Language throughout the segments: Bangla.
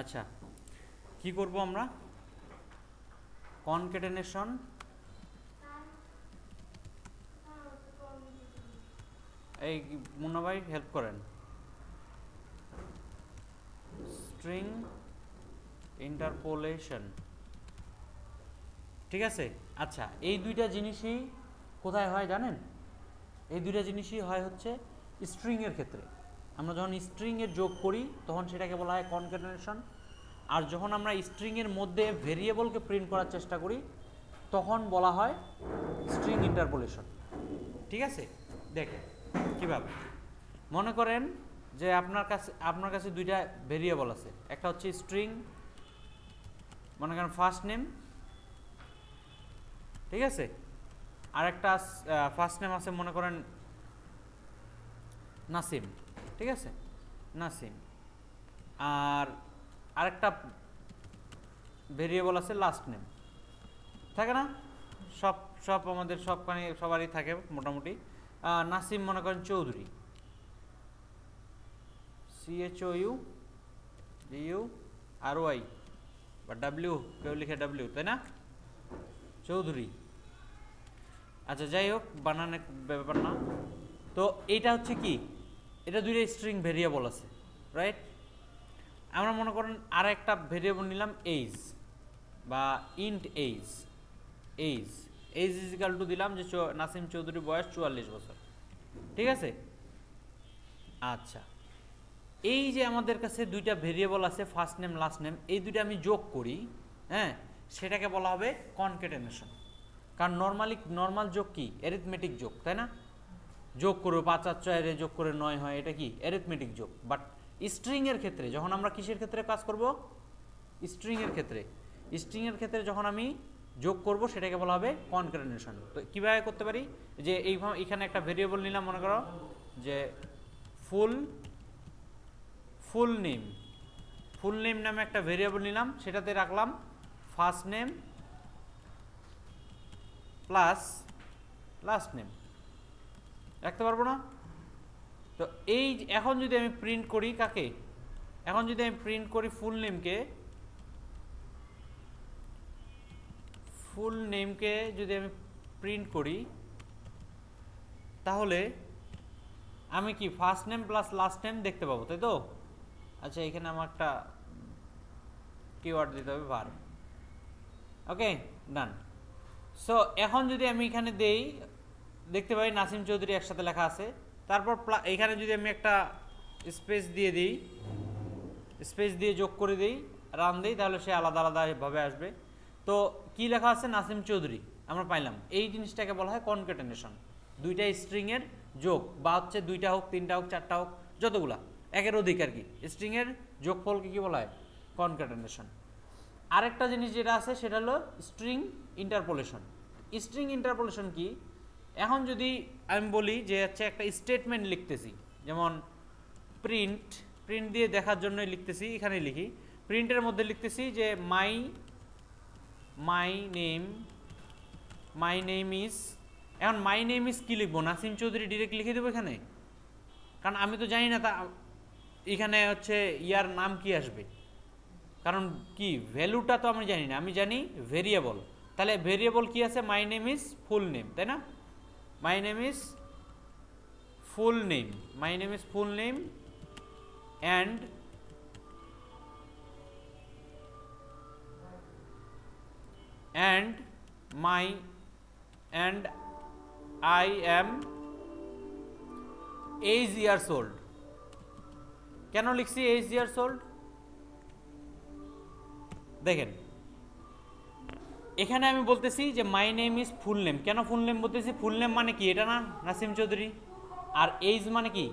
আচ্ছা, কি করব আমরা? কনকেটেনেশন এই মুন্না ভাই হেল্প করেন। স্ট্রিং ইন্টারপোলেশন, ঠিক আছে। আচ্ছা, এই দুইটা জিনিসই কোথায় হয় জানেন? এই দুইটা জিনিসই হয় হচ্ছে স্ট্রিংয়ের ক্ষেত্রে। আমরা যখন স্ট্রিংয়ের যোগ করি তখন সেটাকে বলা হয় কনকেটেনেশন, আর যখন আমরা স্ট্রিংয়ের মধ্যে ভেরিয়েবলকে প্রিন্ট করার চেষ্টা করি তখন বলা হয় স্ট্রিং ইন্টারপোলেশন। ঠিক আছে, দেখেন কীভাবে। মনে করেন যে আপনার কাছে দুইটা ভেরিয়েবল আছে, একটা হচ্ছে স্ট্রিং, মনে করেন ফার্স্ট নেম, ঠিক আছে, আর একটা ফার্স্ট নেম আছে মনে করেন নাসিম, ঠিক আছে, নাসিম, আর আরেকটা ভেরিয়েবল আছে লাস্ট নেম, থাকে না? সব সব আমাদের সবারই থাকে মোটামুটি। নাসিম মনে করেন চৌধুরী, CHOUDURY বা ডাব্লিউ, কেউ লিখে ডাব্লিউ, তাই না? চৌধুরী। আচ্ছা, যাই হোক, বানানের ব্যাপার না। তো এইটা হচ্ছে কি, এটা দুইটা স্ট্রিং ভেরিয়েবল আছে, রাইট? আমরা মনে করেন আর একটা ভেরিয়েবল নিলাম এইজ বা int age. Age age is equal to দিলাম যে নাসিম চৌধুরীর বয়স 44 বছর, ঠিক আছে। আচ্ছা, এই যে আমাদের কাছে দুইটা ভেরিয়েবল আছে ফার্স্ট নেম লাস্ট নেম, এই দুইটা আমি যোগ করি, হ্যাঁ, সেটাকে বলা হবে কনকেটেনেশন। কারণ নর্মাল যোগ কি? অ্যারিথমেটিক যোগ, তাই না? যোগ করবো 5 আর 4 যোগ করে 9 হয়, এটা কি? অ্যারিথমেটিক যোগ। বাট স্ট্রিংয়ের ক্ষেত্রে যখন আমরা কিসের ক্ষেত্রে কাজ করব? স্ট্রিংয়ের ক্ষেত্রে যখন আমি যোগ করব সেটাকে বলা হবে কনকেটেনেশন। তো কীভাবে করতে পারি? যে এইখানে একটা ভেরিয়েবল নিলাম, মনে করো যে ফুল নেম নামে একটা ভেরিয়েবল নিলাম, সেটাতে রাখলাম first name plus last name. রাখতে পারবো না? তো এই এখন যদি আমি প্রিন্ট করি কাকে, এখন যদি আমি প্রিন্ট করি ফুল নেমকে যদি আমি প্রিন্ট করি, তাহলে আমি কি first name plus last name দেখতে পাবো, তাই তো? আচ্ছা, এখানে আমার একটা কিওয়ার্ড দিতে হবে, ভার্ব। ওকে, ডান। সো এখন যদি আমি এখানে দেই, দেখতে পাই নাসিম চৌধুরী একসাথে লেখা আছে। তারপর এখানে যদি আমি একটা স্পেস দিয়ে যোগ করে দিই, রান দিই, তাহলে সে আলাদা আলাদাভাবে আসবে। তো কি লেখা আছে? নাসিম চৌধুরী আমরা পাইলাম। এই জিনিসটাকে বলা হয় কনকেটেনেশন। দুইটা স্ট্রিংয়ের যোগ, বা হচ্ছে দুইটা হোক, তিনটা হোক, চারটা হোক, যতগুলা একের অধিক আর কি, স্ট্রিংয়ের যোগফলকে কি বলা হয়? কনকেটেনেশন। আরেকটা জিনিস যেটা আছে সেটা হলো স্ট্রিং ইন্টারপোলেশন। স্ট্রিং ইন্টারপোলেশন কি? এখন যদি আমি বলি যে হচ্ছে একটা স্টেটমেন্ট লিখতেছি, যেমন প্রিন্ট দিয়ে দেখার জন্যই লিখতেছি, এখানে লিখি প্রিন্টের মধ্যে লিখতেছি যে মাই নেম ইজ। এখন মাই নেম ইজ কি লিখবো? নাসিম চৌধুরী ডিরেক্ট লিখে দেবো এখানে? কারণ আমি তো জানি না তা এখানে হচ্ছে ইয়ার নাম কি আসবে, কারণ কি ভ্যালুটা তো আমি জানি না, আমি জানি ভেরিয়েবল। তাহলে ভেরিয়েবল কি আছে? My name is full name, তাই না? My name is full name and I am 8 years old. কেন লিখছি 8 years old? দেখেন, এখানে আমি বলতেছি যে my name is full name. কেন ফুল নেম বলতেছি? ফুল নেম মানে কি? এটা না নাসিম চৌধুরী। আর এইজ মানে কি?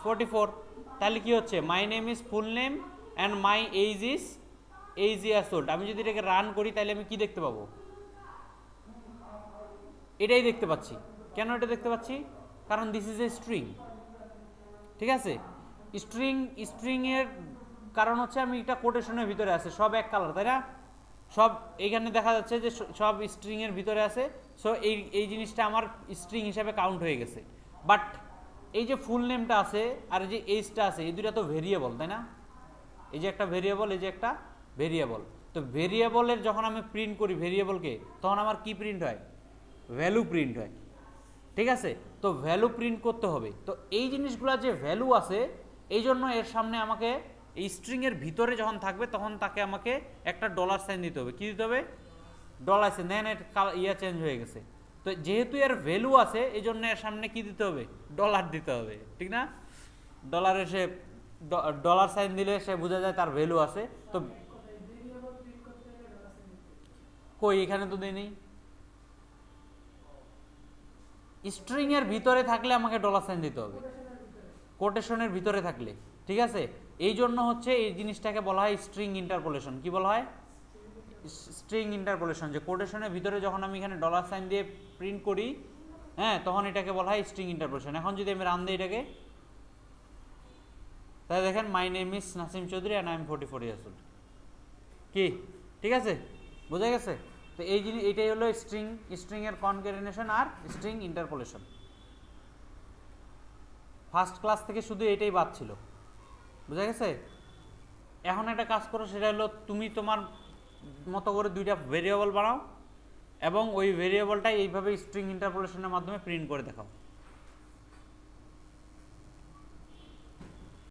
44। তাহলে কি হচ্ছে? My name is full name and my age is 8 years old। আমি যদি এটাকে রান করি তাহলে আমি কি দেখতে পাবো? এটাই দেখতে পাচ্ছি। কেন এটা দেখতে পাচ্ছি? কারণ দিস ইজ এ স্ট্রিং, ঠিক আছে। স্ট্রিং এর কারণ হচ্ছে আমি এটা কোটেশনের ভিতরে আছে, সব এক কালার, তাই না? সব এইখানে দেখা যাচ্ছে যে সব স্ট্রিং এর ভিতরে আছে। সো এই জিনিসটা আমার স্ট্রিং হিসাবে কাউন্ট হয়ে গেছে। বাট এই যে ফুল নেমটা আছে আর যে এইজটা আছে, এই দুটো তো ভেরিয়েবল, তাই না? এই যে একটা ভেরিয়েবল, এই যে একটা ভেরিয়েবল। তো ভেরিয়েবলের যখন আমি প্রিন্ট করি ভেরিয়েবলকে, তখন আমার কি প্রিন্ট হয়? ভ্যালু প্রিন্ট হয়, ঠিক আছে? তো ভ্যালু প্রিন্ট করতে হবে। তো এই জিনিসগুলো যে ভ্যালু আছে, এই জন্য এর সামনে আমাকে এই স্ট্রিংয়ের ভিতরে যখন থাকবে তখন তাকে আমাকে একটা ডলার সাইন দিতে হবে। কি দিতে হবে? Dollar sign. দেন এর ইয়া চেঞ্জ হয়ে গেছে। তো যেহেতু এর ভ্যালু আছে, এই জন্য এর সামনে কি দিতে হবে? ডলার দিতে হবে, ঠিক না? ডলারে সে ডলার সাইন দিলে সে বোঝা যায় তার ভ্যালু আছে। তো কই, এখানে তো দেই নেই। স্ট্রিং এর ভিতরে থাকলে আমাকে ডলার সাইন দিতে হবে, কোটেশনের ভিতরে থাকলে, ঠিক আছে? এই জন্য হচ্ছে এই জিনিসটাকে বলা হয় স্ট্রিং ইন্টারপোলেশন। কি বলা হয়? String interpolation. যে কোটেশনের ভিতরে যখন আমি এখানে ডলার সাইন দিয়ে প্রিন্ট করি, হ্যাঁ, তখন এটাকে বলা হয় স্ট্রিং ইন্টারপোলেশন। এখন যদি আমি রান দিই এটাকে, তাহলে দেখেন my name is Nasim Chowdhury and I am 44 years old. কি ঠিক আছে? বোঝা গেছে? তো এই জিনিস, এটাই হলো স্ট্রিং এর কনক্যাটেনেশন আর স্ট্রিং ইন্টারপোলেশন। ফার্স্ট ক্লাস থেকে শুধু এটাই বাদ ছিল, বোঝা গেছে? এখন একটা কাজ করো, সেটা হলো তুমি তোমার মতো করে দুইটা ভেরিয়েবল বানাও এবং ওই ভেরিয়েবলটা এইভাবে স্ট্রিং ইন্টারপোলেশনের মাধ্যমে প্রিন্ট করে দেখাও।